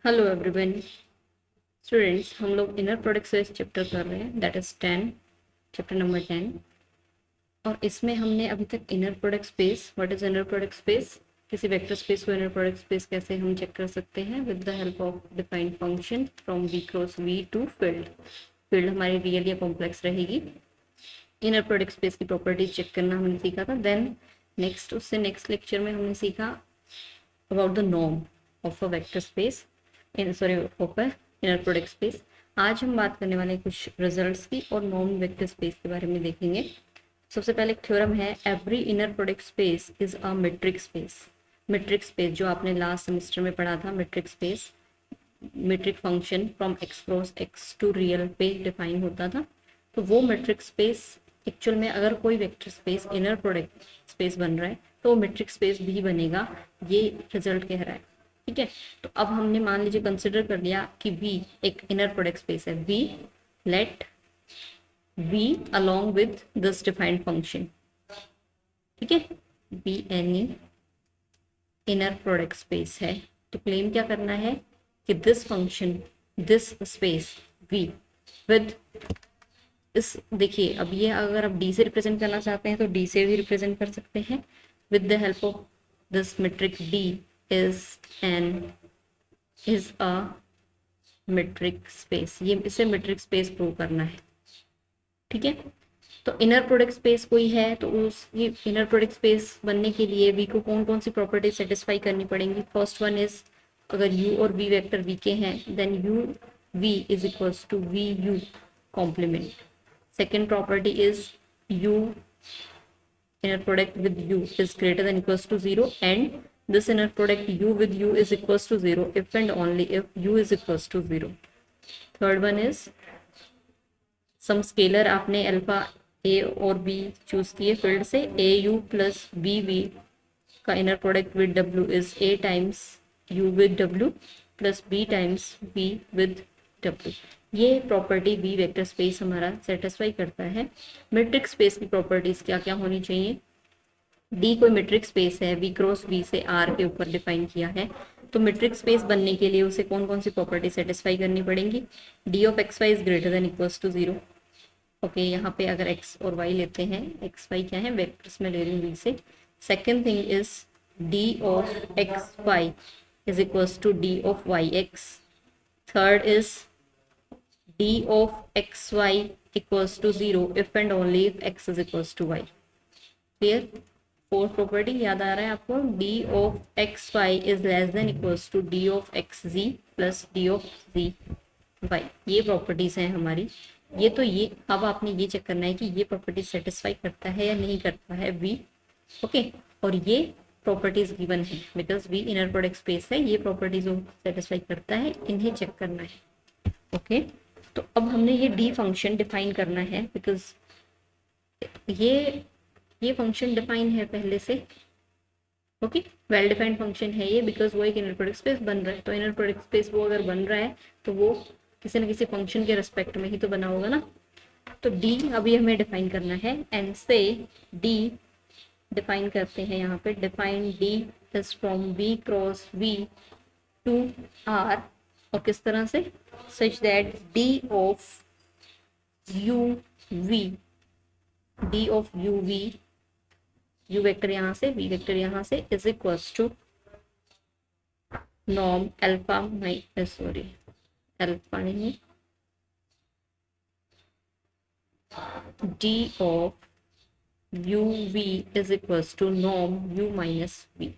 Hello everyone students, हम लोग inner product space chapter कर रहे हैं, दैट इज 10, चैप्टर नंबर 10। और इसमें हमने अभी तक inner product space, what is inner product space, किसी वेक्टर स्पेस को इनर प्रोडक्ट स्पेस कैसे हम चेक कर सकते हैं with the help of defined function from V cross V to field. Field हमारी रियल या कॉम्प्लेक्स रहेगी। इनर प्रोडक्ट स्पेस की प्रॉपर्टीज चेक करना हमने सीखा था। देन नेक्स्ट लेक्चर में हमने सीखा about the norm of a vector space of a inner product space. आज हम बात करने वाले हैं कुछ रिजल्ट्स की और नॉर्म वेक्टर स्पेस के बारे में देखेंगे। सबसे पहले एक थ्योरम है, every inner product space is a metric space. Metric space जो आपने लास्ट सेमेस्टर में पढ़ा था, metric space, metric function from X cross X to real पे डिफाइन होता था। तो वो मीट्रिक स्पेस एक्चुअल में अगर कोई vector space inner product space बन रहा है तो वो मीट्रिक स्पेस भी बनेगा, ये रिजल्ट कह रहा है। ठीक है, तो अब हमने मान लीजिए कंसिडर कर लिया कि V एक इनर प्रोडक्ट स्पेस है। V let V along with this defined function, ठीक है, V any inner product space है। तो क्लेम क्या करना है कि this function, this space V with इस, देखिए अब ये अगर आप D से रिप्रेजेंट करना चाहते हैं तो D से भी रिप्रेजेंट कर सकते हैं with the help of this metric D is a metric space. ये इसे मीट्रिक स्पेस प्रूव करना है। ठीक है, तो इनर प्रोडक्ट स्पेस कोई है तो उस ये इनर प्रोडक्ट स्पेस बनने के लिए वी को कौन कौन सी प्रॉपर्टी सेटिस्फाई करनी पड़ेंगी। फर्स्ट वन इज, अगर यू और वी वेक्टर वी के हैं then U V is equals to V U complement. Second property is U inner product with u is greater than equals to 0 and this inner product u with u is equals to 0 if and only if u is equals to 0. Third one is some scalar आपने alpha a और b choose किए field से, a u plus b v का inner product with w is a times u with w plus b times v with w। ये property v vector space हमारा satisfy करता है। Metrics space की properties क्या क्या होनी चाहिए। D कोई मीट्रिक स्पेस है, V क्रॉस V से R के ऊपर डिफाइन किया है, तो मीट्रिक स्पेस बनने के लिए उसे कौन कौन सी प्रॉपर्टी सेटिस्फाई करनी पड़ेंगी। D of X Y is greater than equals to 0। Okay, यहाँ पे अगर x और y लेते हैं, एक्स वाई क्या है, वेक्टर्स में ले रही हूँ V से। Second thing is D of X Y is equals to D of Y X. Third is D of X Y equals to 0 if and only if x is equals to y। Clear. Fourth property याद आ रहा है आपको, d of X Y is less than equals to d of X Z plus d of Z Y. ये properties हैं हमारी। ये तो ये अब आपने ये चेक करना है कि ये प्रॉपर्टी सेटिस्फाई करता है या नहीं करता है V। ओके, और ये प्रॉपर्टीज गिवन है because V inner product space है, ये प्रॉपर्टीज सेटिस्फाई करता है, इन्हें चेक करना है। ओके, तो अब हमने ये D फंक्शन डिफाइन करना है बिकॉज ये फंक्शन डिफाइन है पहले से। ओके, वेल डिफाइंड फंक्शन है ये बिकॉज वो एक इनर प्रोडक्ट स्पेस बन रहा है। तो इनर प्रोडक्ट स्पेस वो अगर बन रहा है तो वो किसी न किसी फंक्शन के रिस्पेक्ट में ही तो बना होगा ना। तो डी अभी हमें डिफाइन करना है एंड से डी डिफाइन करते हैं यहाँ पे। Define D is from V cross V to R, और किस तरह से, such that D of U V, D of U V, U vector यहाँ से, वी वेक्टर यहाँ से is equals to norm alpha alpha नहीं, D of U V is equals to norm U minus V.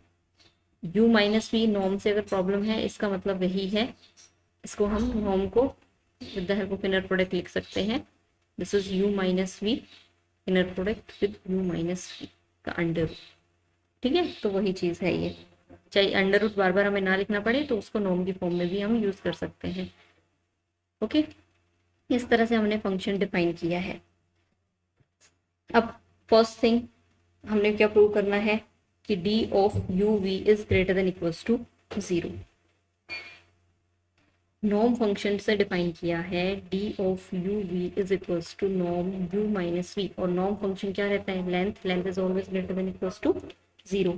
U minus V norm से अगर problem है इसका मतलब वही है, इसको हम नॉर्म को with the help of inner product लिख सकते हैं। This is U minus V, inner product with U minus V का अंडर रूट। ठीक है, तो वही चीज़ है ये, चाहे अंडर रूट बार बार हमें ना लिखना पड़े तो उसको नॉर्म की फॉर्म में भी हम यूज़ कर सकते हैं। ओके, इस तरह से हमने फंक्शन डिफाइन किया है। अब फर्स्ट थिंग हमने क्या प्रूव करना है कि D of U V is greater than equals to 0। Norm function से डिफाइन किया है D of U V is equals to norm U minus V, और नॉर्म फंक्शन क्या रहता है, length, length is always greater than equals to 0।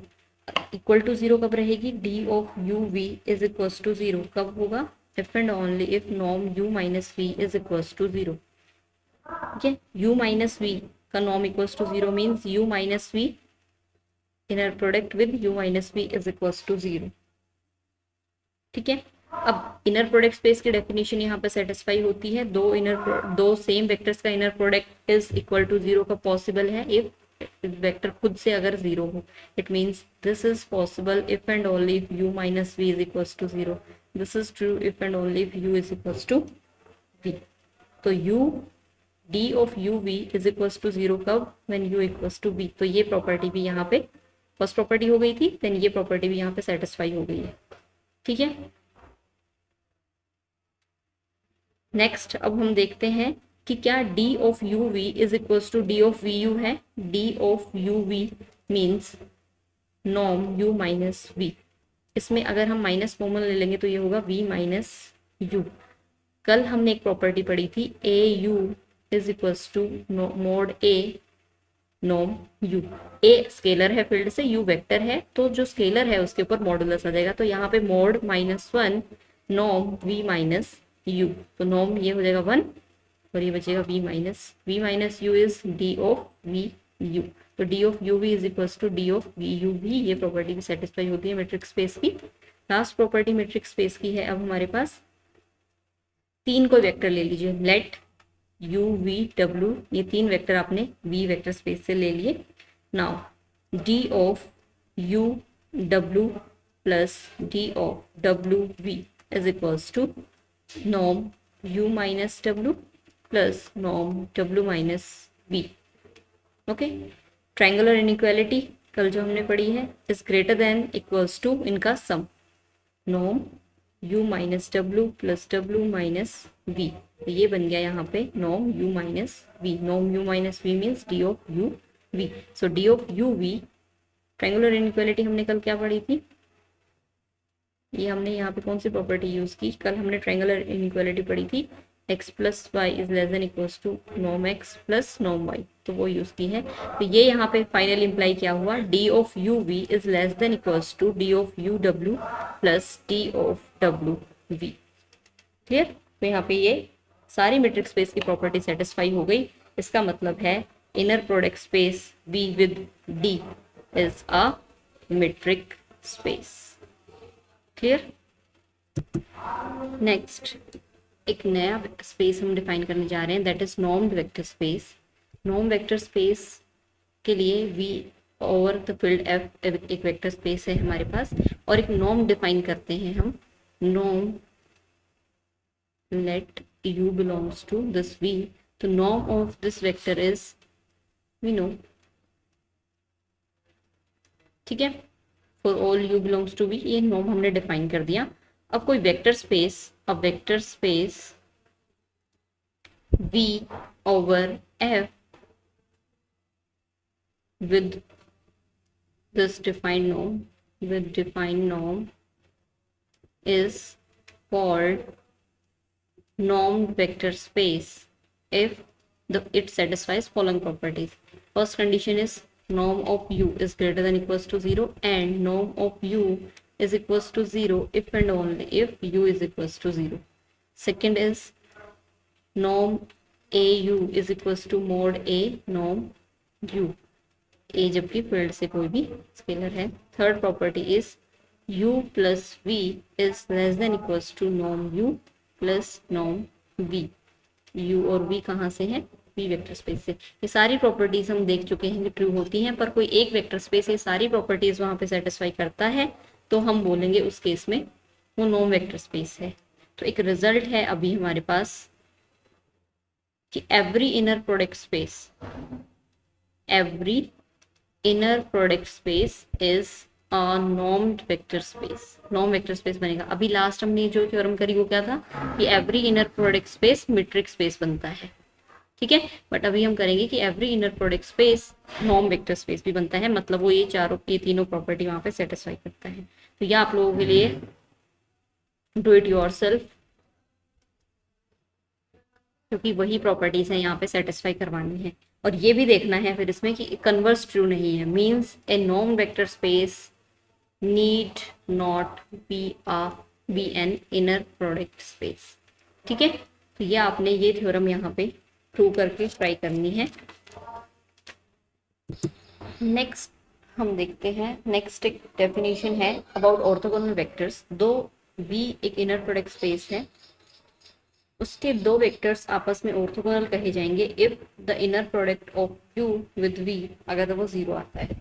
Equal to zero कब रहेगी, D of U V is equal to zero कब होगा, if and only if norm U minus V is equal to zero. ठीक है, U minus V का norm equals to zero means U minus V inner product with U minus V is equals to zero. ठीक है, अब inner product space की definition यहाँ पे satisfy होती है, दो सेम वेक्टर्स का inner product is equal to zero का पॉसिबल है इफ वेक्टर खुद से अगर जीरो हो। It means this is possible if and only if you minus V is equal to zero. This is true if and only if U is equal to V. तो U D of U V is equal to zero कब, when U equal to V. तो ये property भी यहाँ पे first property हो गई थी, देन ये प्रॉपर्टी भी यहाँ पे सेटिस्फाई हो गई है। ठीक है, नेक्स्ट अब हम देखते हैं कि क्या D of U V is equal to D of V U है। D of U V means norm U minus V. इसमें अगर हम माइनस कॉमन ले लेंगे तो ये होगा वी माइनस यू। कल हमने एक प्रॉपर्टी पढ़ी थी A U is equal to mod A norm U. A scalar है फील्ड से, यू वेक्टर है, तो जो स्केलर है उसके ऊपर मॉडुलस आ जाएगा। तो यहाँ पे mod minus one norm V minus U, तो नॉर्म ये हो जाएगा वन और ये बचेगा V minus U is D of V U. तो D of U V is equal to D of V U भी, ये प्रॉपर्टी भी सेटिस्फाई होती है मैट्रिक्स स्पेस की। लास्ट प्रॉपर्टी मैट्रिक्स स्पेस की है अब हमारे पास, तीन कोई वेक्टर ले लीजिए, लेट यू वी डब्ल्यू, ये तीन वेक्टर आपने वी वेक्टर स्पेस से ले लिए। Now D of U W plus D of W V is equals to norm u minus W plus norm w minus v। Okay, triangular inequality कल जो हमने पढ़ी है is greater than equals to इनका sum, norm u minus W plus w minus v। तो ये बन गया यहाँ पे norm u minus v। Norm u minus v means D of u v। So D of u v, triangular inequality हमने कल क्या पढ़ी थी, ये हमने यहाँ पे कौन सी प्रॉपर्टी यूज की, कल हमने ट्रायंगुलर इनइक्वालिटी पढ़ी थी x plus Y is less than equals to norm x plus norm Y, तो वो यूज की है। तो ये यहाँ पे फाइनली इंप्लाई क्या हुआ, D of U V is less than equals to D of U W plus D of W V. Clear, तो यहाँ पे ये सारी मैट्रिक्स स्पेस की प्रॉपर्टी सेटिस्फाई हो गई। इसका मतलब है inner product space V with D is a metric space. Clear, next एक नया स्पेस हम डिफाइन करने जा रहे हैं, that is normed vector space. Norm vector space के लिए V over the field F एक वेक्टर स्पेस है हमारे पास, और एक नॉर्म डिफाइन करते हैं हम, norm let U belongs to this V। तो norm of this vector is V no, ठीक है, for all u belongs to V, ये नॉर्म हमने डिफाइन कर दिया। अब कोई वेक्टर स्पेस, अब vector space V over F with this defined norm is called normed vector space if it satisfies following properties. First condition is norm of u is greater than equals to 0 and norm of u is equals to 0 if and only if u is equals to 0. Second is norm au is equals to mod a norm u, a जबकि field से कोई भी scalar है। Third property is u plus v is less than equals to norm u plus norm v। u और v कहाँ से है, v vector space से। ये सारी प्रॉपर्टीज हम देख चुके हैं कि ट्रू होती हैं, पर कोई एक वेक्टर स्पेस ये सारी प्रॉपर्टीज वहां पे सेटिस्फाई करता है तो हम बोलेंगे उस केस में वो नॉर्म वेक्टर स्पेस है। तो एक रिजल्ट है अभी हमारे पास कि every inner product space is a normed vector space। norm vector space बनेगा। अभी लास्ट हमने जो थ्योरम करी वो क्या था कि every inner product space metric space बनता है, ठीक है। बट अभी हम करेंगे कि every inner product space norm vector space भी बनता है, मतलब वो ये तीनों प्रॉपर्टी वहां पे सेटिस्फाई करता है। तो ये आप लोगों के लिए डू इट योरसेल्फ, क्योंकि वही प्रॉपर्टीज हैं यहाँ पे सेटिस्फाई करवानी है। और ये भी देखना है फिर इसमें कि कन्वर्स ट्रू नहीं है, means A norm vector space need not be an inner product space. ठीक है, तो ये आपने ये थ्योरम यहाँ पे प्रूव करके ट्राई करनी है। नेक्स्ट हम देखते हैं, नेक्स्ट एक डेफिनेशन है अबाउट ऑर्थोगोनल वेक्टर्स। दो V एक इनर प्रोडक्ट स्पेस है, उसके दो वेक्टर्स आपस में ऑर्थोगोनल कहे जाएंगे if the inner product of Q with V अगर वो जीरो आता है।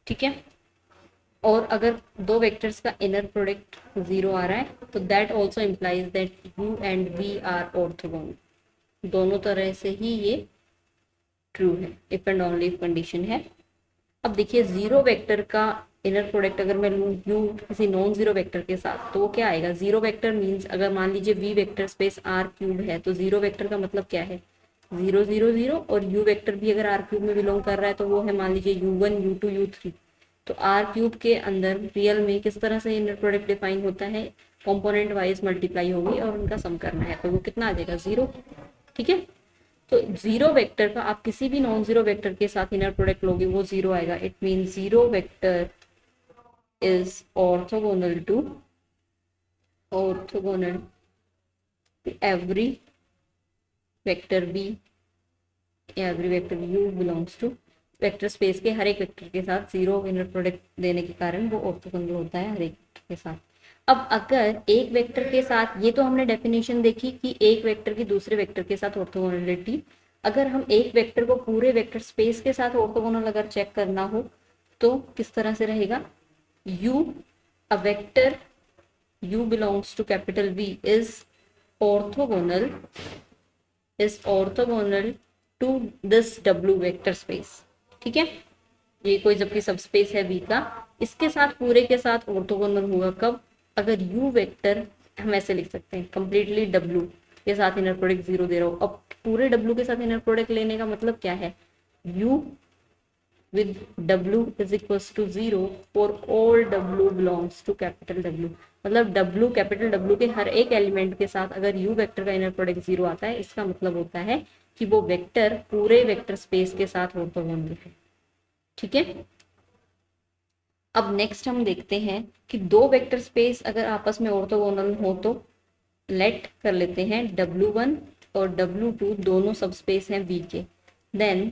ठीक है, और अगर दो वेक्टर्स का इनर प्रोडक्ट जीरो आ रहा है तो that also implies that U and V are orthogonal. दोनों तरह से ही ये ट्रू है, if and only if condition है। अब देखिए जीरो वेक्टर का इनर प्रोडक्ट अगर मैं लूँ यू किसी नॉन जीरो वेक्टर के साथ तो वो क्या आएगा। जीरो वेक्टर मींस अगर मान लीजिए V vector space R cube है तो जीरो वेक्टर का मतलब क्या है, जीरो जीरो जीरो। और यू वेक्टर भी अगर आर क्यूब में बिलोंग कर रहा है तो वो है मान लीजिए U1 U2 U3। तो आर क्यूब के अंदर रियल में किस तरह से इनर प्रोडक्ट डिफाइन होता है, कॉम्पोनेंट वाइज मल्टीप्लाई होगी और उनका सम करना है, तो वो कितना आ जाएगा, जीरो। ठीक है, तो जीरो वेक्टर का आप किसी भी नॉन जीरो वेक्टर के साथ इनर प्रोडक्ट लोगे वो जीरो आएगा। It mean zero vector is orthogonal to every vector B, every vector U belongs to vector space के हर एक वेक्टर के साथ जीरो इनर प्रोडक्ट देने के कारण वो ऑर्थोगोनल होता है हर एक वेक्टर के साथ। अब अगर एक वेक्टर के साथ, ये तो हमने डेफिनेशन देखी कि एक वेक्टर की दूसरे वेक्टर के साथ ऑर्थोगोनलिटी, अगर हम एक वेक्टर को पूरे वेक्टर स्पेस के साथ ऑर्थोगोनल अगर चेक करना हो तो किस तरह से रहेगा, u a vector u belongs to capital V is orthogonal to this W vector space. ठीक है, ये कोई जबकि सबस्पेस है V का, इसके साथ पूरे के साथ ऑर्थोगोनल होगा कब, अगर U वेक्टर हम ऐसे लिख सकते हैं कंप्लीटली W के साथ इनर प्रोडक्ट जीरो दे रहा हो। अब पूरे W के साथ इनर प्रोडक्ट लेने का मतलब क्या है, U with W is equals to 0 for all W belongs to capital W। मतलब W कैपिटल W के हर एक एलिमेंट के साथ अगर U वेक्टर का इनर प्रोडक्ट जीरो आता है, इसका मतलब होता है कि वो वेक्टर पूरे वेक्टर स्पेस के साथ ऑर्थोगोनल है। ठीक है, अब नेक्स्ट हम देखते हैं कि दो वेक्टर स्पेस अगर आपस में ऑर्थोगोनल हो तो लेट कर लेते हैं W1 और W2 दोनों सबस्पेस हैं V के, then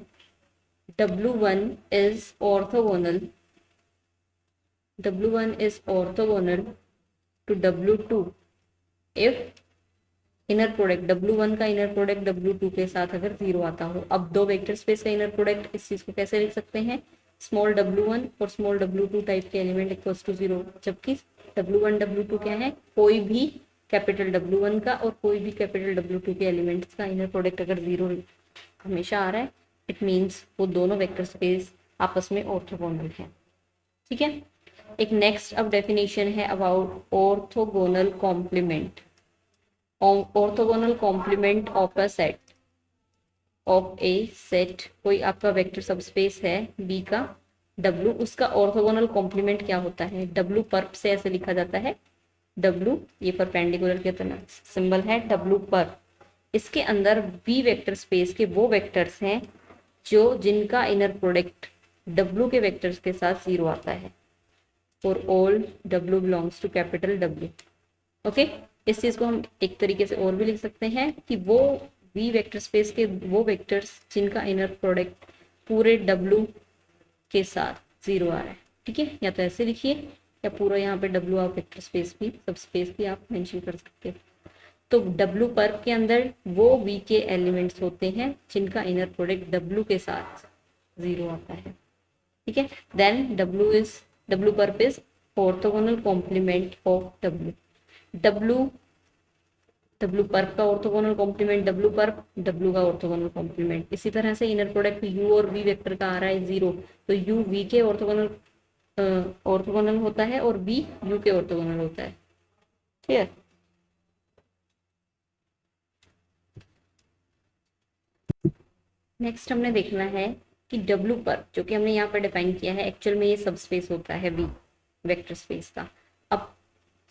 W1 is orthogonal to W2 if inner product W1 का इनर प्रोडक्ट W2 के साथ अगर जीरो आता हो। अब दो वेक्टर स्पेस का इनर प्रोडक्ट इस चीज को कैसे लिख सकते हैं, स्मॉल W1 और स्मॉल W2 टाइप के एलिमेंट इक्वल्स टू जीरो, जबकि W1 W2 क्या है, कोई भी कैपिटल W1 का और कोई भी कैपिटल W2 के एलिमेंट्स का इनर प्रोडक्ट अगर जीरो हमेशा आ रहा है, इट मीन्स वो दोनों वेक्टर स्पेस आपस में ऑर्थोगोनल है। ठीक है, एक नेक्स्ट अब डेफिनेशन है about orthogonal complement. Orthogonal complement of a set कोई आपका वेक्टर सबस्पेस है B का W, उसका ऑर्थोगोनल कॉम्प्लीमेंट क्या होता है, W परप से ऐसे लिखा जाता है, W ये परपेंडिकुलर के तरह सिंबल है W परप। इसके अंदर B वेक्टर स्पेस के वो वेक्टर्स हैं जो जिनका इनर प्रोडक्ट W के वेक्टर्स के साथ जीरो आता है, for all W belongs to capital W। Okay, इस चीज को हम एक तरीके से और भी लिख सकते हैं कि वो V वेक्टर स्पेस के वो वेक्टर्स जिनका इनर प्रोडक्ट पूरे W के साथ जीरो आ रहा है। ठीक है, या तो ऐसे लिखिए या पूरा यहाँ पे W आप वेक्टर स्पेस भी सब स्पेस भी आप मेंशन कर सकते हैं। तो W पर के अंदर वो V के एलिमेंट्स होते हैं जिनका इनर प्रोडक्ट W के साथ जीरो आता है। ठीक है, देन W पर is orthogonal complement of W पर का ऑर्थोगोनल कॉम्प्लीमेंट W पर, W का ऑर्थोगोनल कॉम्प्लीमेंट। इसी तरह से इनर प्रोडक्ट U और V वेक्टर का आ रहा है जीरो, तो U V के ऑर्थोगोनल होता है और V U के ऑर्थोगोनल होता है। क्लियर, नेक्स्ट हमने देखना है कि W पर, जो कि हमने यहाँ पर डिफाइन किया है, एक्चुअल में ये सबस्पेस होता है V वेक्टर स्पेस का। अब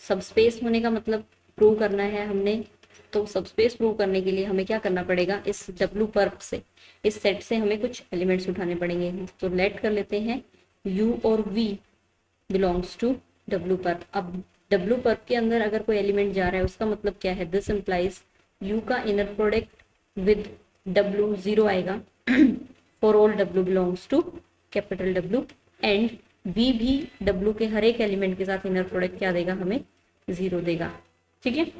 सबस्पेस होने का मतलब प्रूव करना है हमने, तो सबस्पेस प्रूव करने के लिए हमें क्या करना पड़ेगा, इस W पर से, इस सेट से हमें कुछ एलिमेंट्स उठाने पड़ेंगे। तो लेट कर लेते हैं U और V belongs to W perp. अब डब्ल्यू पर्प के अंदर अगर कोई एलिमेंट जा रहा है उसका मतलब क्या है, दिस इम्प्लाइज यू का inner product with W zero आएगा for all W belongs to capital W, and V भी डब्ल्यू के हर एक एलिमेंट के साथ इनर प्रोडक्ट क्या देगा, हमें जीरो देगा। ठीक है,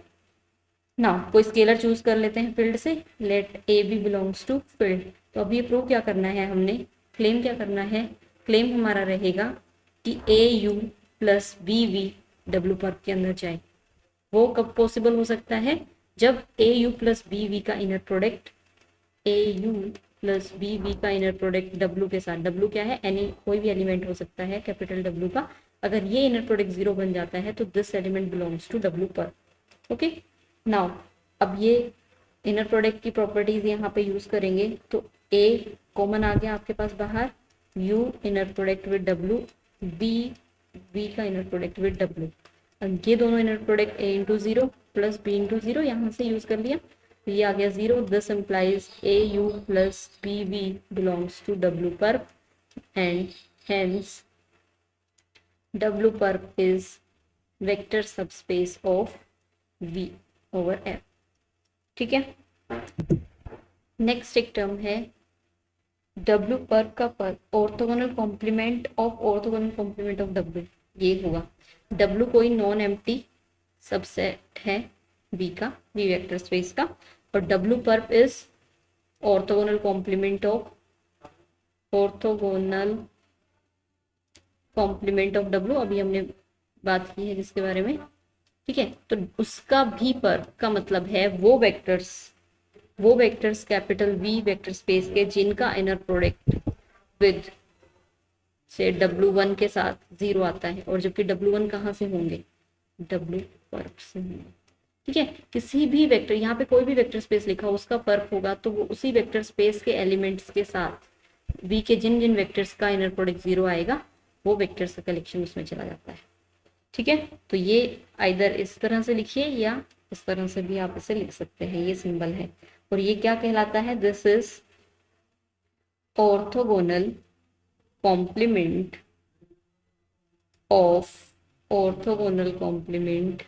ना कोई स्केलर चूज कर लेते हैं फील्ड से, let A B belongs to field. तो अब ये प्रूव क्या करना है, हमने क्लेम क्या करना है, क्लेम हमारा रहेगा कि A U plus B V W perp के अंदर जाए। वो कब पॉसिबल हो सकता है, जब A U plus B V का inner product, A U plus B V का इनर प्रोडक्ट डब्ल्यू के साथ, डब्ल्यू क्या है, एनी कोई भी एलिमेंट हो सकता है कैपिटल डब्ल्यू का, अगर ये इनर प्रोडक्ट जीरो बन जाता है तो this element belongs to W पर। ओके, नाउ अब ये इनर प्रोडक्ट की प्रॉपर्टीज यहाँ पे यूज करेंगे, तो ए कॉमन आ गया आपके पास बाहर, U inner product with W, B V का इनर प्रोडक्ट विद डब्ल्यू, ये दोनों inner product A into zero plus B into zero यहाँ से यूज कर लिया, तो ये आ गया zero. This implies A U plus B V belongs to W पर, एंड हेंस डब्ल्यू पर is vector subspace of V over F. ठीक है, नेक्स्ट एक टर्म है डब्ल्यू पर का पर orthogonal complement of orthogonal complement of W. ये हुआ डब्ल्यू कोई नॉन एम्प्टी सबसेट है वी का, वी वेक्टर स्पेस का, और डब्ल्यू पर is orthogonal complement of W. अभी हमने बात की है जिसके बारे में। ठीक है, तो उसका भी पर का मतलब है वो vectors capital V vector space के जिनका इनर प्रोडक्ट विद से W1 के साथ जीरो आता है, और जबकि W1 कहाँ से होंगे, डब्ल्यू पर्प से होंगे। ठीक है, किसी भी वेक्टर, यहाँ पे कोई भी वेक्टर स्पेस लिखा हो उसका पर्प होगा तो वो उसी वेक्टर स्पेस के एलिमेंट्स के साथ वी के जिन जिन वेक्टर्स का इनर प्रोडक्ट जीरो आएगा वो वेक्टर्स का कलेक्शन उसमें चला जाता है। ठीक है, तो ये आइदर इस तरह से लिखिए या इस तरह से भी आप इसे लिख सकते हैं, ये सिंबल है, और ये क्या कहलाता है, this is orthogonal complement of orthogonal complement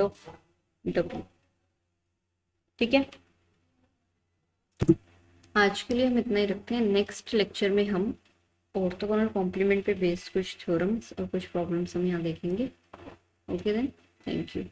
of W. ठीक है, आज के लिए हम इतना ही रखते हैं। नेक्स्ट लेक्चर में हम ऑर्थोगोनल कॉम्प्लीमेंट पे बेस्ड कुछ थ्योरम्स और कुछ प्रॉब्लम्स हम यहाँ देखेंगे। Okay then, thank you.